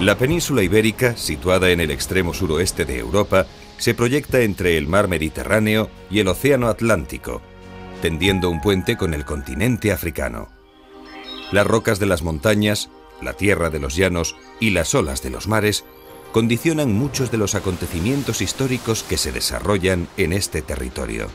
La península ibérica, situada en el extremo suroeste de Europa, se proyecta entre el mar Mediterráneo y el océano Atlántico, tendiendo un puente con el continente africano. Las rocas de las montañas, la tierra de los llanos y las olas de los mares condicionan muchos de los acontecimientos históricos que se desarrollan en este territorio.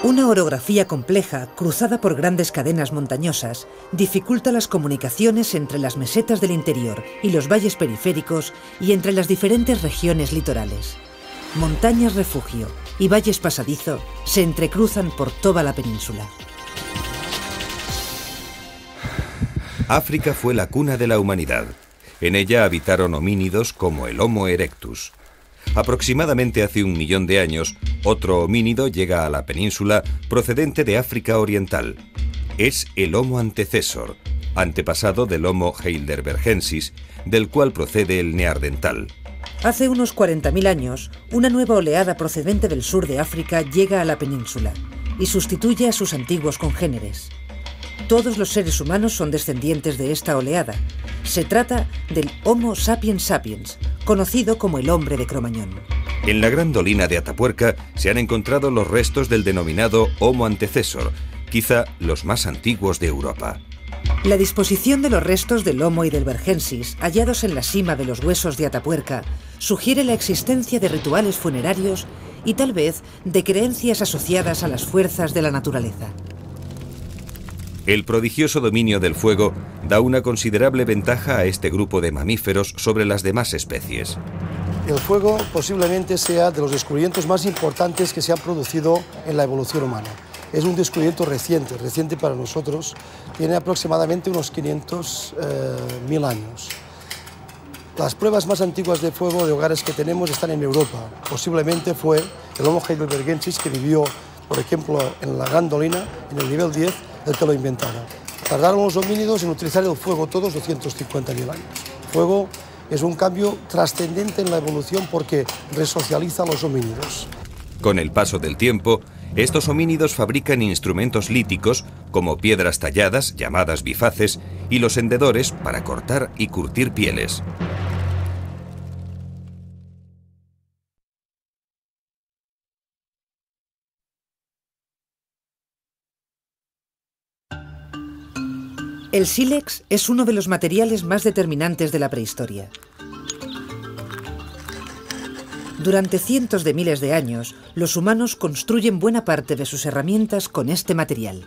Una orografía compleja, cruzada por grandes cadenas montañosas, dificulta las comunicaciones entre las mesetas del interior y los valles periféricos y entre las diferentes regiones litorales. Montañas refugio y valles pasadizo se entrecruzan por toda la península. África fue la cuna de la humanidad. En ella habitaron homínidos como el Homo erectus. Aproximadamente hace 1 millón de años, otro homínido llega a la península procedente de África Oriental. Es el Homo antecesor, antepasado del Homo heidelbergensis, del cual procede el neandertal. Hace unos 40.000 años, una nueva oleada procedente del sur de África llega a la península y sustituye a sus antiguos congéneres. Todos los seres humanos son descendientes de esta oleada. Se trata del Homo sapiens sapiens, conocido como el hombre de Cromañón. En la gran dolina de Atapuerca se han encontrado los restos del denominado Homo antecesor, quizá los más antiguos de Europa. La disposición de los restos del Homo heidelbergensis, hallados en la cima de los huesos de Atapuerca, sugiere la existencia de rituales funerarios y tal vez de creencias asociadas a las fuerzas de la naturaleza. El prodigioso dominio del fuego da una considerable ventaja a este grupo de mamíferos sobre las demás especies. El fuego posiblemente sea de los descubrimientos más importantes que se han producido en la evolución humana. Es un descubrimiento reciente para nosotros, tiene aproximadamente unos 500.000 años. Las pruebas más antiguas de fuego de hogares que tenemos están en Europa. Posiblemente fue el Homo heidelbergensis que vivió, por ejemplo, en la Gran Dolina, en el nivel 10, el que lo inventaron. Tardaron los homínidos en utilizar el fuego todos 250.000 años. El fuego es un cambio trascendente en la evolución porque resocializa a los homínidos. Con el paso del tiempo, estos homínidos fabrican instrumentos líticos como piedras talladas, llamadas bifaces, y los hendedores para cortar y curtir pieles. El sílex es uno de los materiales más determinantes de la prehistoria. Durante cientos de miles de años, los humanos construyen buena parte de sus herramientas con este material.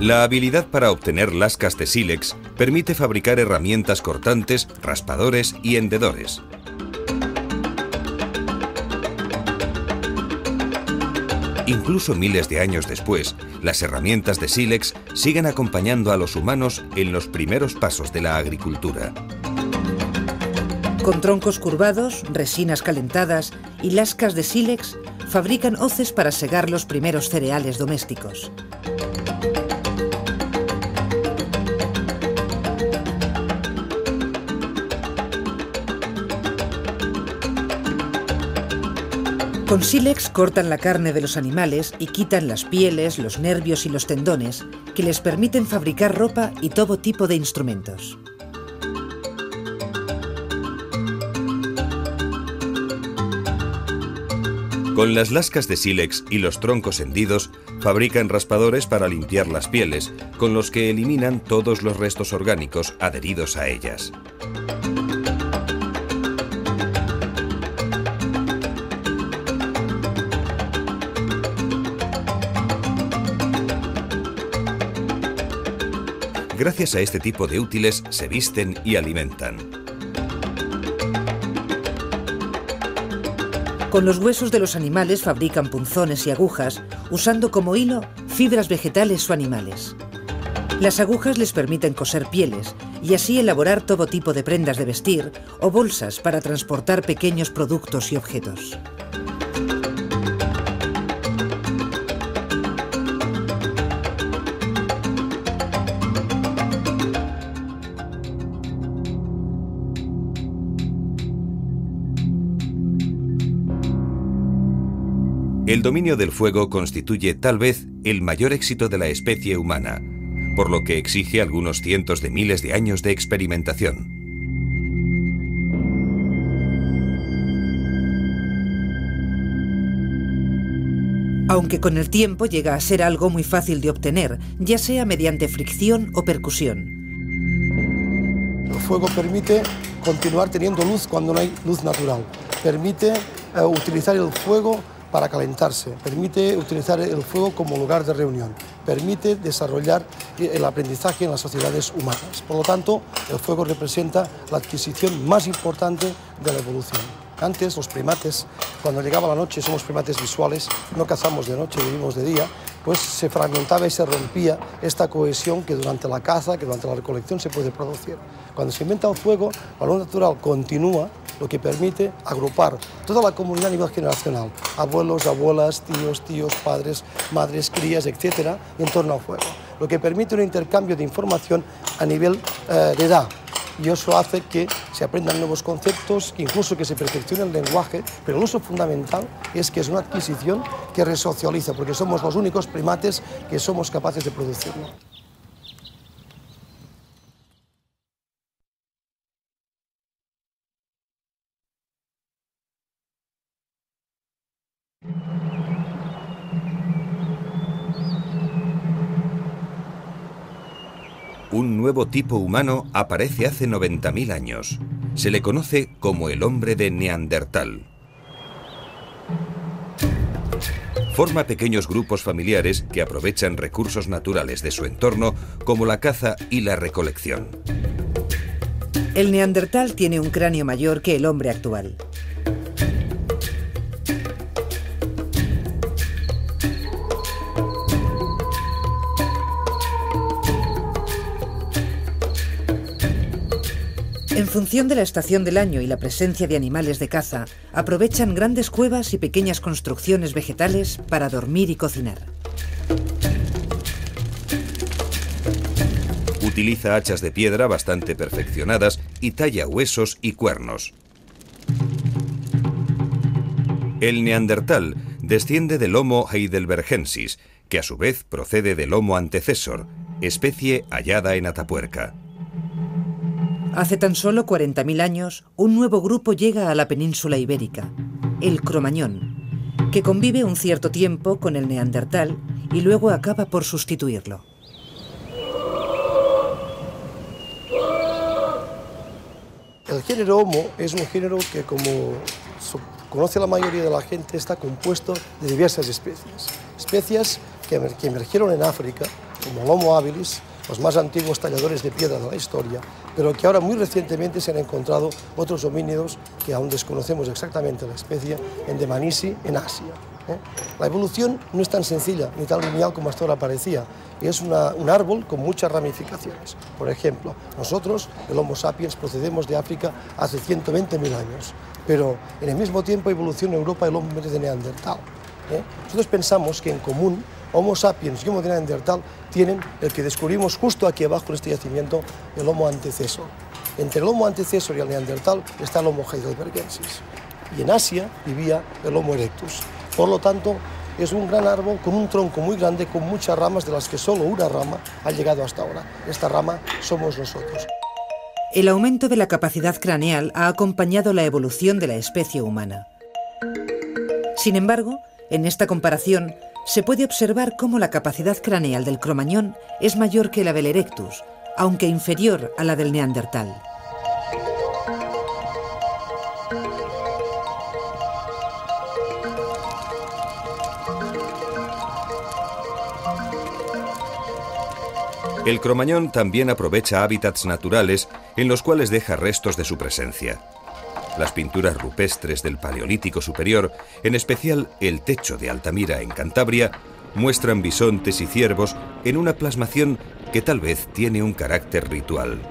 La habilidad para obtener lascas de sílex permite fabricar herramientas cortantes, raspadores y hendedores. Incluso miles de años después, las herramientas de sílex siguen acompañando a los humanos en los primeros pasos de la agricultura. Con troncos curvados, resinas calentadas y lascas de sílex, fabrican hoces para segar los primeros cereales domésticos. Con sílex cortan la carne de los animales y quitan las pieles, los nervios y los tendones, que les permiten fabricar ropa y todo tipo de instrumentos. Con las lascas de sílex y los troncos hendidos, fabrican raspadores para limpiar las pieles, con los que eliminan todos los restos orgánicos adheridos a ellas. Gracias a este tipo de útiles se visten y alimentan. Con los huesos de los animales fabrican punzones y agujas, usando como hilo fibras vegetales o animales. Las agujas les permiten coser pieles y así elaborar todo tipo de prendas de vestir o bolsas para transportar pequeños productos y objetos. El dominio del fuego constituye tal vez el mayor éxito de la especie humana, por lo que exige algunos cientos de miles de años de experimentación. Aunque con el tiempo llega a ser algo muy fácil de obtener, ya sea mediante fricción o percusión. El fuego permite continuar teniendo luz cuando no hay luz natural. Permite utilizar el fuego para calentarse, permite utilizar el fuego como lugar de reunión, permite desarrollar el aprendizaje en las sociedades humanas. Por lo tanto, el fuego representa la adquisición más importante de la evolución. Antes, los primates, cuando llegaba la noche, somos primates visuales, no cazamos de noche, vivimos de día, pues se fragmentaba y se rompía esta cohesión que durante la caza, que durante la recolección se puede producir. Cuando se inventa el fuego, la luz natural continúa, lo que permite agrupar toda la comunidad a nivel generacional, abuelos, abuelas, tíos, padres, madres, crías, etcétera, en torno al fuego, lo que permite un intercambio de información a nivel de edad. Y eso hace que se aprendan nuevos conceptos, incluso que se perfeccione el lenguaje, pero el uso fundamental es que es una adquisición que resocializa, porque somos los únicos primates que somos capaces de producirlo. Un nuevo tipo humano aparece hace 90.000 años. Se le conoce como el hombre de Neandertal. Forma pequeños grupos familiares que aprovechan recursos naturales de su entorno, como la caza y la recolección. El neandertal tiene un cráneo mayor que el hombre actual. En función de la estación del año y la presencia de animales de caza, aprovechan grandes cuevas y pequeñas construcciones vegetales para dormir y cocinar. Utiliza hachas de piedra bastante perfeccionadas y talla huesos y cuernos. El neandertal desciende del Homo heidelbergensis, que a su vez procede del Homo antecessor, especie hallada en Atapuerca. Hace tan solo 40.000 años, un nuevo grupo llega a la península ibérica, el Cromañón, que convive un cierto tiempo con el neandertal y luego acaba por sustituirlo. El género Homo es un género que, como conoce la mayoría de la gente, está compuesto de diversas especies. Especies que emergieron en África, como el Homo habilis, los más antiguos talladores de piedra de la historia, pero que ahora muy recientemente se han encontrado otros homínidos que aún desconocemos exactamente la especie, en Dmanisi, en Asia. La evolución no es tan sencilla ni tan lineal como hasta ahora parecía. Es un árbol con muchas ramificaciones. Por ejemplo, nosotros, el Homo sapiens, procedemos de África hace 120.000 años, pero en el mismo tiempo evoluciona en Europa el hombre de Neandertal. Nosotros pensamos que en común Homo sapiens y Homo de Neandertal tienen el que descubrimos justo aquí abajo en este yacimiento, el Homo antecessor. Entre el Homo antecessor y el Neandertal está el Homo heidelbergensis. Y en Asia vivía el Homo erectus. Por lo tanto, es un gran árbol con un tronco muy grande, con muchas ramas, de las que solo una rama ha llegado hasta ahora. Esta rama somos nosotros. El aumento de la capacidad craneal ha acompañado la evolución de la especie humana. Sin embargo, en esta comparación, se puede observar cómo la capacidad craneal del Cromañón es mayor que la del Erectus, aunque inferior a la del Neandertal. El Cromañón también aprovecha hábitats naturales en los cuales deja restos de su presencia. Las pinturas rupestres del Paleolítico Superior, en especial el techo de Altamira en Cantabria, muestran bisontes y ciervos en una plasmación que tal vez tiene un carácter ritual.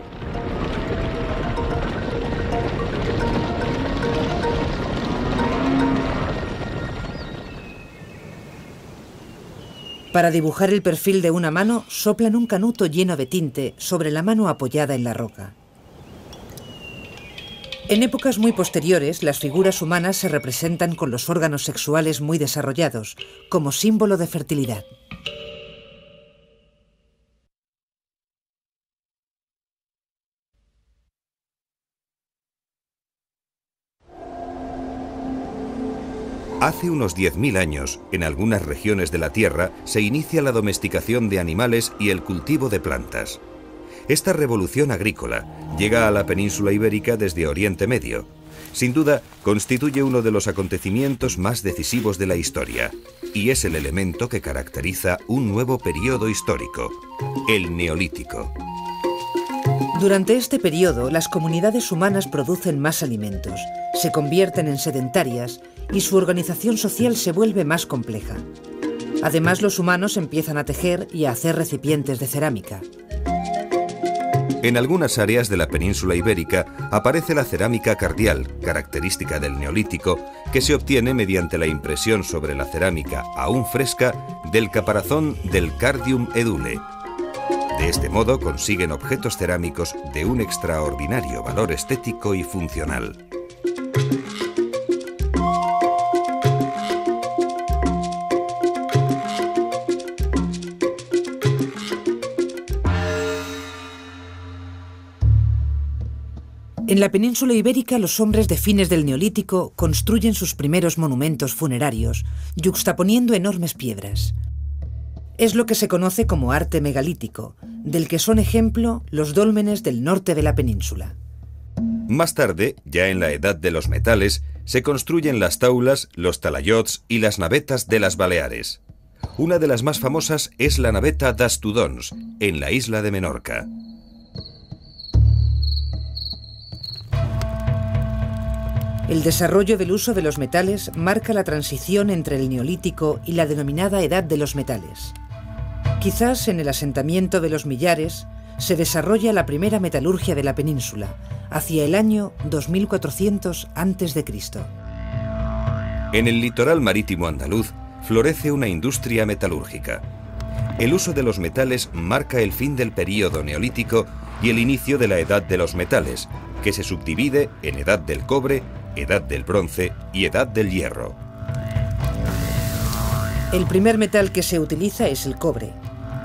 Para dibujar el perfil de una mano, soplan un canuto lleno de tinte sobre la mano apoyada en la roca. En épocas muy posteriores, las figuras humanas se representan con los órganos sexuales muy desarrollados, como símbolo de fertilidad. Hace unos 10.000 años, en algunas regiones de la Tierra, se inicia la domesticación de animales y el cultivo de plantas. Esta revolución agrícola llega a la península ibérica desde Oriente Medio. Sin duda, constituye uno de los acontecimientos más decisivos de la historia, y es el elemento que caracteriza un nuevo periodo histórico, el Neolítico. Durante este periodo, las comunidades humanas producen más alimentos, se convierten en sedentarias y su organización social se vuelve más compleja. Además, los humanos empiezan a tejer y a hacer recipientes de cerámica. En algunas áreas de la península ibérica aparece la cerámica cardial, característica del Neolítico, que se obtiene mediante la impresión sobre la cerámica aún fresca del caparazón del Cardium edule. De este modo consiguen objetos cerámicos de un extraordinario valor estético y funcional. En la península ibérica, los hombres de fines del Neolítico construyen sus primeros monumentos funerarios, yuxtaponiendo enormes piedras. Es lo que se conoce como arte megalítico, del que son ejemplo los dólmenes del norte de la península. Más tarde, ya en la Edad de los Metales, se construyen las taulas, los talayots y las navetas de las Baleares. Una de las más famosas es la naveta das Tudons, en la isla de Menorca. El desarrollo del uso de los metales marca la transición entre el Neolítico y la denominada Edad de los Metales. Quizás en el asentamiento de los Millares se desarrolla la primera metalurgia de la península, hacia el año 2400 a.C. En el litoral marítimo andaluz florece una industria metalúrgica. El uso de los metales marca el fin del período neolítico y el inicio de la Edad de los Metales, que se subdivide en Edad del Cobre, Edad del Bronce y Edad del Hierro. El primer metal que se utiliza es el cobre.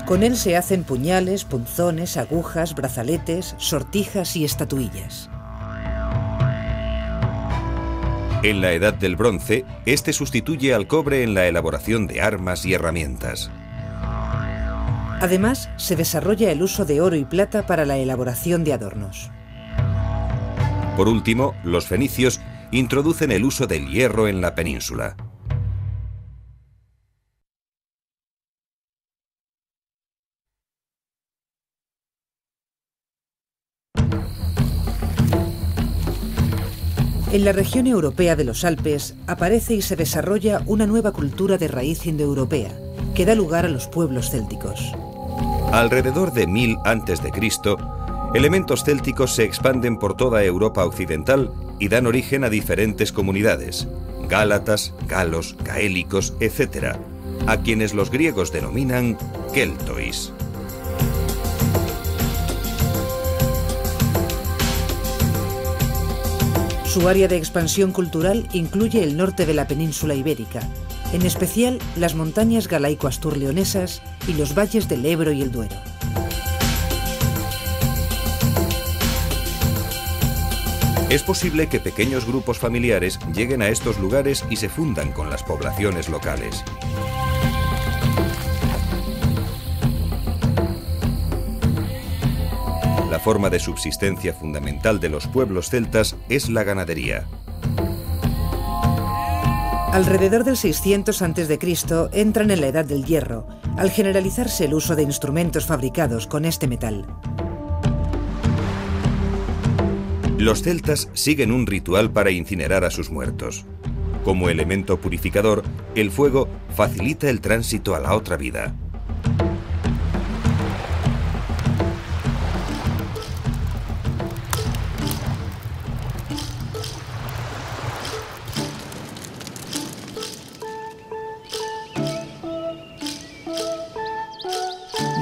Con él se hacen puñales, punzones, agujas, brazaletes, sortijas y estatuillas. En la Edad del Bronce, este sustituye al cobre en la elaboración de armas y herramientas. Además, se desarrolla el uso de oro y plata para la elaboración de adornos. Por último, los fenicios introducen el uso del hierro en la península. En la región europea de los Alpes aparece y se desarrolla una nueva cultura de raíz indoeuropea, que da lugar a los pueblos célticos. Alrededor de 1000 a.C., elementos célticos se expanden por toda Europa occidental y dan origen a diferentes comunidades, gálatas, galos, gaélicos, etc., a quienes los griegos denominan keltois. Su área de expansión cultural incluye el norte de la península ibérica, en especial las montañas galaico-asturleonesas y los valles del Ebro y el Duero. Es posible que pequeños grupos familiares lleguen a estos lugares y se fundan con las poblaciones locales. La forma de subsistencia fundamental de los pueblos celtas es la ganadería. Alrededor del 600 a.C. entran en la Edad del Hierro, al generalizarse el uso de instrumentos fabricados con este metal. Los celtas siguen un ritual para incinerar a sus muertos. Como elemento purificador, el fuego facilita el tránsito a la otra vida.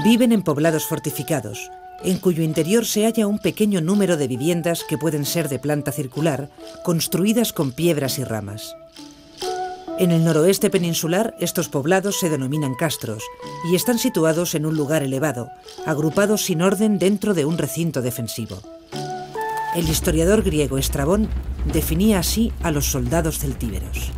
Viven en poblados fortificados, en cuyo interior se halla un pequeño número de viviendas que pueden ser de planta circular, construidas con piedras y ramas. En el noroeste peninsular, estos poblados se denominan castros y están situados en un lugar elevado, agrupados sin orden dentro de un recinto defensivo. El historiador griego Estrabón definía así a los soldados celtíberos.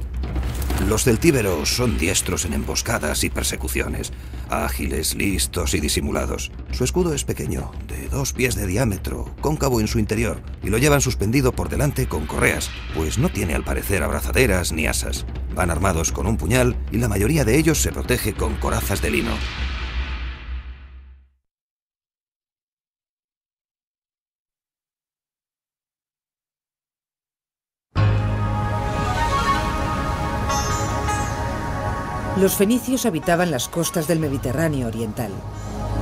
Los celtíberos son diestros en emboscadas y persecuciones, ágiles, listos y disimulados. Su escudo es pequeño, de 2 pies de diámetro, cóncavo en su interior, y lo llevan suspendido por delante con correas, pues no tiene al parecer abrazaderas ni asas. Van armados con un puñal y la mayoría de ellos se protege con corazas de lino. Los fenicios habitaban las costas del Mediterráneo oriental.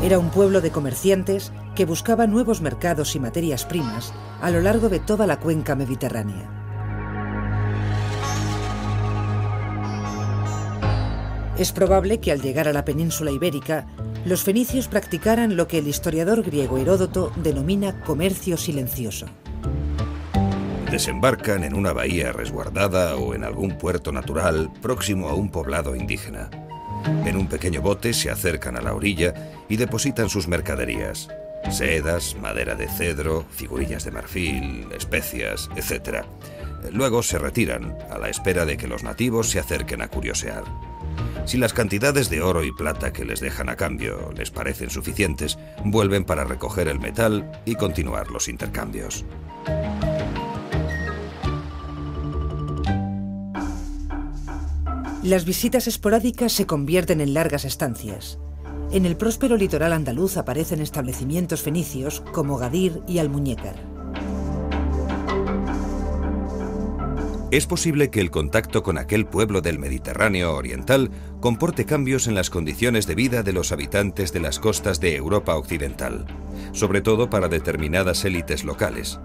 Era un pueblo de comerciantes que buscaba nuevos mercados y materias primas a lo largo de toda la cuenca mediterránea. Es probable que al llegar a la península ibérica, los fenicios practicaran lo que el historiador griego Heródoto denomina comercio silencioso. Desembarcan en una bahía resguardada o en algún puerto natural próximo a un poblado indígena. En un pequeño bote se acercan a la orilla y depositan sus mercaderías: sedas, madera de cedro, figurillas de marfil, especias, etc. Luego se retiran, a la espera de que los nativos se acerquen a curiosear. Si las cantidades de oro y plata que les dejan a cambio les parecen suficientes, vuelven para recoger el metal y continuar los intercambios. Las visitas esporádicas se convierten en largas estancias. En el próspero litoral andaluz aparecen establecimientos fenicios como Gadir y Almuñécar. Es posible que el contacto con aquel pueblo del Mediterráneo oriental comporte cambios en las condiciones de vida de los habitantes de las costas de Europa occidental, sobre todo para determinadas élites locales.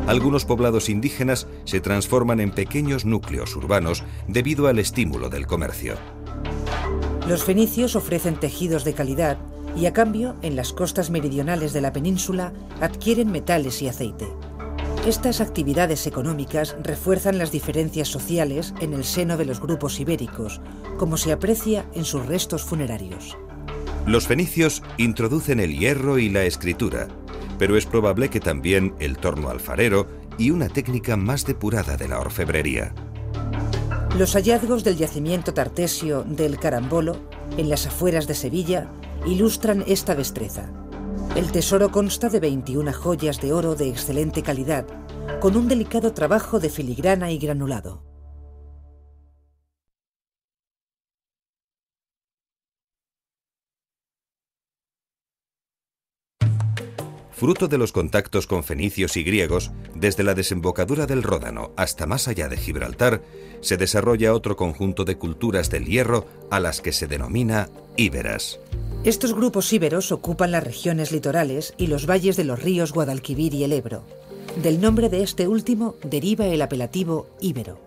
Algunos poblados indígenas se transforman en pequeños núcleos urbanos debido al estímulo del comercio. Los fenicios ofrecen tejidos de calidad y a cambio, en las costas meridionales de la península, adquieren metales y aceite. Estas actividades económicas refuerzan las diferencias sociales en el seno de los grupos ibéricos, como se aprecia en sus restos funerarios. Los fenicios introducen el hierro y la escritura, pero es probable que también el torno alfarero y una técnica más depurada de la orfebrería. Los hallazgos del yacimiento tartesio del Carambolo, en las afueras de Sevilla, ilustran esta destreza. El tesoro consta de 21 joyas de oro de excelente calidad, con un delicado trabajo de filigrana y granulado. Fruto de los contactos con fenicios y griegos, desde la desembocadura del Ródano hasta más allá de Gibraltar, se desarrolla otro conjunto de culturas del hierro a las que se denomina íberas. Estos grupos íberos ocupan las regiones litorales y los valles de los ríos Guadalquivir y el Ebro. Del nombre de este último deriva el apelativo íbero.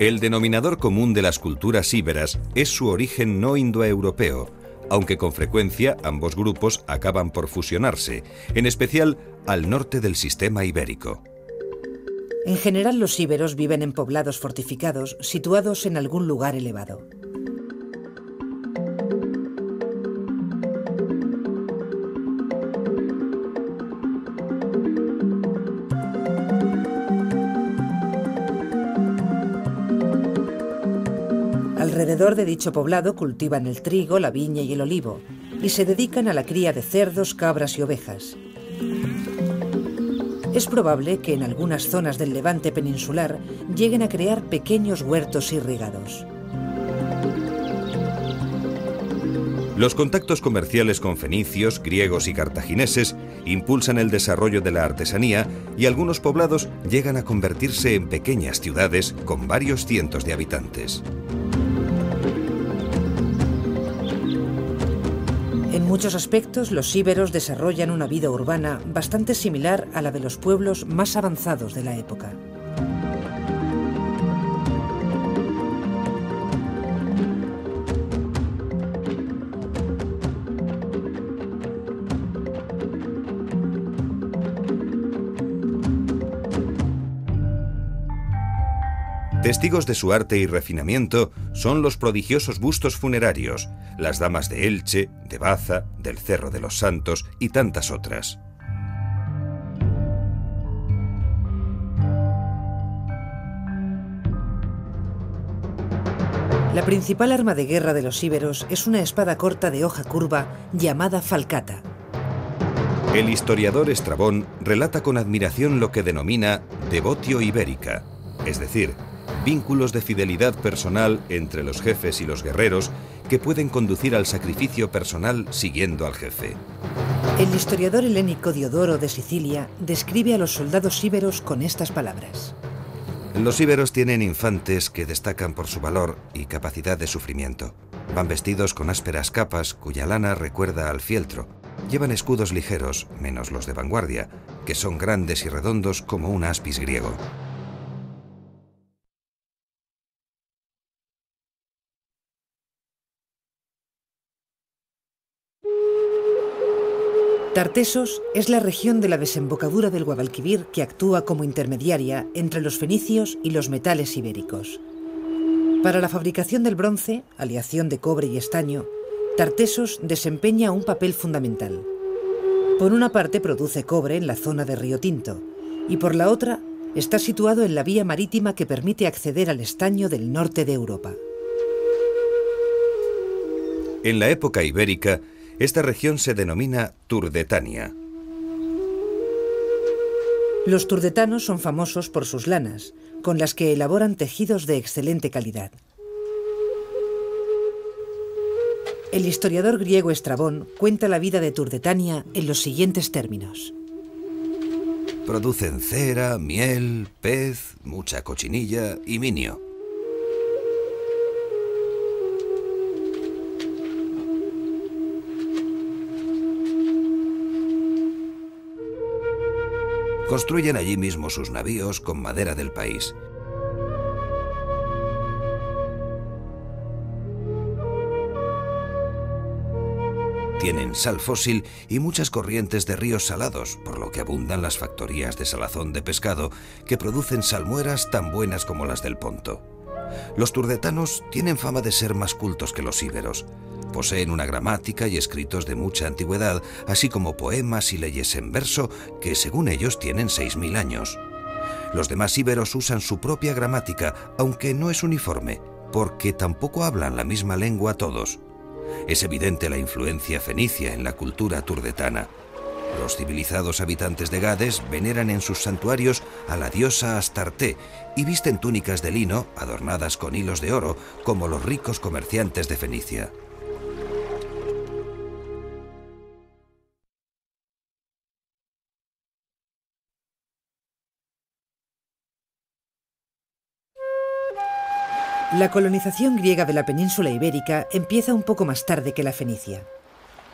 El denominador común de las culturas íberas es su origen no indoeuropeo, aunque con frecuencia ambos grupos acaban por fusionarse, en especial al norte del sistema ibérico. En general, los íberos viven en poblados fortificados situados en algún lugar elevado. Alrededor de dicho poblado cultivan el trigo, la viña y el olivo, y se dedican a la cría de cerdos, cabras y ovejas. Es probable que en algunas zonas del Levante peninsular lleguen a crear pequeños huertos irrigados. Los contactos comerciales con fenicios, griegos y cartagineses impulsan el desarrollo de la artesanía y algunos poblados llegan a convertirse en pequeñas ciudades con varios cientos de habitantes. En muchos aspectos, los íberos desarrollan una vida urbana bastante similar a la de los pueblos más avanzados de la época. Testigos de su arte y refinamiento son los prodigiosos bustos funerarios, las damas de Elche, de Baza, del Cerro de los Santos y tantas otras. La principal arma de guerra de los íberos es una espada corta de hoja curva llamada falcata. El historiador Estrabón relata con admiración lo que denomina devotio ibérica, es decir, vínculos de fidelidad personal entre los jefes y los guerreros que pueden conducir al sacrificio personal siguiendo al jefe. El historiador helénico Diodoro de Sicilia describe a los soldados íberos con estas palabras. Los íberos tienen infantes que destacan por su valor y capacidad de sufrimiento. Van vestidos con ásperas capas cuya lana recuerda al fieltro. Llevan escudos ligeros, menos los de vanguardia, que son grandes y redondos como un aspis griego. Tartesos es la región de la desembocadura del Guadalquivir que actúa como intermediaria entre los fenicios y los metales ibéricos. Para la fabricación del bronce, aleación de cobre y estaño, Tartesos desempeña un papel fundamental. Por una parte produce cobre en la zona de Río Tinto y por la otra está situado en la vía marítima que permite acceder al estaño del norte de Europa. En la época ibérica, esta región se denomina Turdetania. Los turdetanos son famosos por sus lanas, con las que elaboran tejidos de excelente calidad. El historiador griego Estrabón cuenta la vida de Turdetania en los siguientes términos. Producen cera, miel, pez, mucha cochinilla y minio. Construyen allí mismo sus navíos con madera del país. Tienen sal fósil y muchas corrientes de ríos salados, por lo que abundan las factorías de salazón de pescado que producen salmueras tan buenas como las del Ponto. Los turdetanos tienen fama de ser más cultos que los íberos. Poseen una gramática y escritos de mucha antigüedad, así como poemas y leyes en verso que, según ellos, tienen 6000 años. Los demás íberos usan su propia gramática, aunque no es uniforme, porque tampoco hablan la misma lengua todos. Es evidente la influencia fenicia en la cultura turdetana. Los civilizados habitantes de Gades veneran en sus santuarios a la diosa Astarte y visten túnicas de lino adornadas con hilos de oro, como los ricos comerciantes de Fenicia. La colonización griega de la península ibérica empieza un poco más tarde que la fenicia.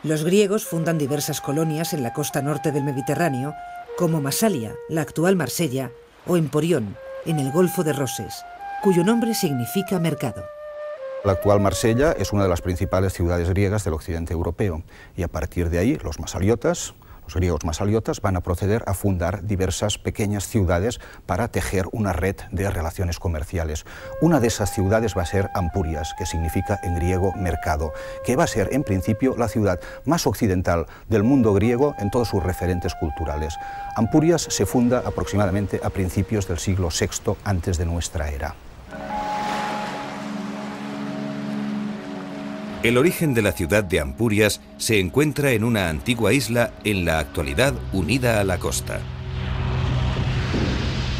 Los griegos fundan diversas colonias en la costa norte del Mediterráneo, como Masalia, la actual Marsella, o Emporión, en el Golfo de Roses, cuyo nombre significa mercado. La actual Marsella es una de las principales ciudades griegas del occidente europeo, y a partir de ahí los griegos masaliotas van a proceder a fundar diversas pequeñas ciudades para tejer una red de relaciones comerciales. Una de esas ciudades va a ser Ampurias, que significa en griego mercado, que va a ser en principio la ciudad más occidental del mundo griego en todos sus referentes culturales. Ampurias se funda aproximadamente a principios del siglo VI antes de nuestra era. El origen de la ciudad de Ampurias se encuentra en una antigua isla en la actualidad unida a la costa.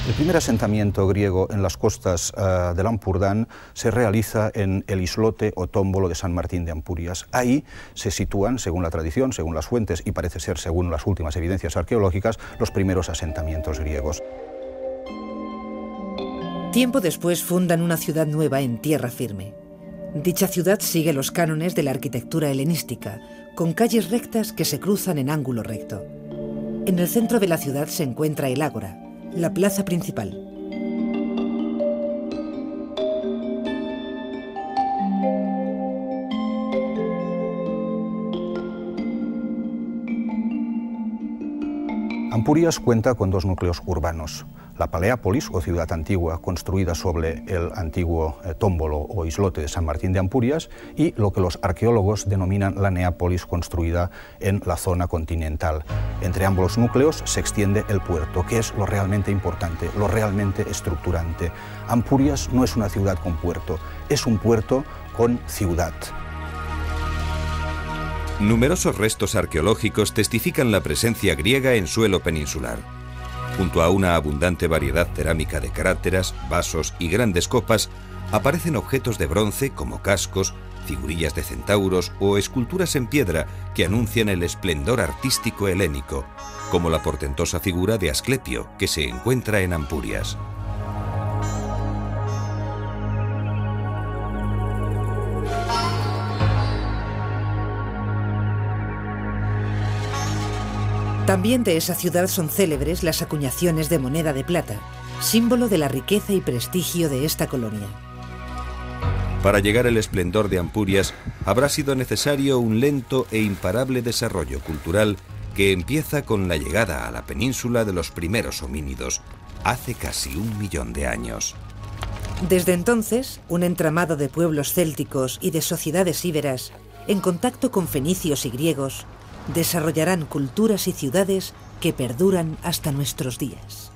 El primer asentamiento griego en las costas del Ampurdán se realiza en el islote o tómbolo de San Martín de Ampurias. Ahí se sitúan, según la tradición, según las fuentes y parece ser según las últimas evidencias arqueológicas, los primeros asentamientos griegos. Tiempo después fundan una ciudad nueva en tierra firme. Dicha ciudad sigue los cánones de la arquitectura helenística, con calles rectas que se cruzan en ángulo recto. En el centro de la ciudad se encuentra el ágora, la plaza principal. Ampurias cuenta con dos núcleos urbanos. La Paleápolis, o ciudad antigua, construida sobre el antiguo tómbolo o islote de San Martín de Ampurias, y lo que los arqueólogos denominan la Neápolis, construida en la zona continental. Entre ambos núcleos se extiende el puerto, que es lo realmente importante, lo realmente estructurante. Ampurias no es una ciudad con puerto, es un puerto con ciudad. Numerosos restos arqueológicos testifican la presencia griega en suelo peninsular. Junto a una abundante variedad cerámica de cráteras, vasos y grandes copas, aparecen objetos de bronce como cascos, figurillas de centauros o esculturas en piedra que anuncian el esplendor artístico helénico, como la portentosa figura de Asclepio, que se encuentra en Ampurias. También de esa ciudad son célebres las acuñaciones de moneda de plata, símbolo de la riqueza y prestigio de esta colonia. Para llegar al esplendor de Ampurias, habrá sido necesario un lento e imparable desarrollo cultural que empieza con la llegada a la península de los primeros homínidos, hace casi 1 millón de años. Desde entonces, un entramado de pueblos célticos y de sociedades íberas, en contacto con fenicios y griegos, desarrollarán culturas y ciudades que perduran hasta nuestros días.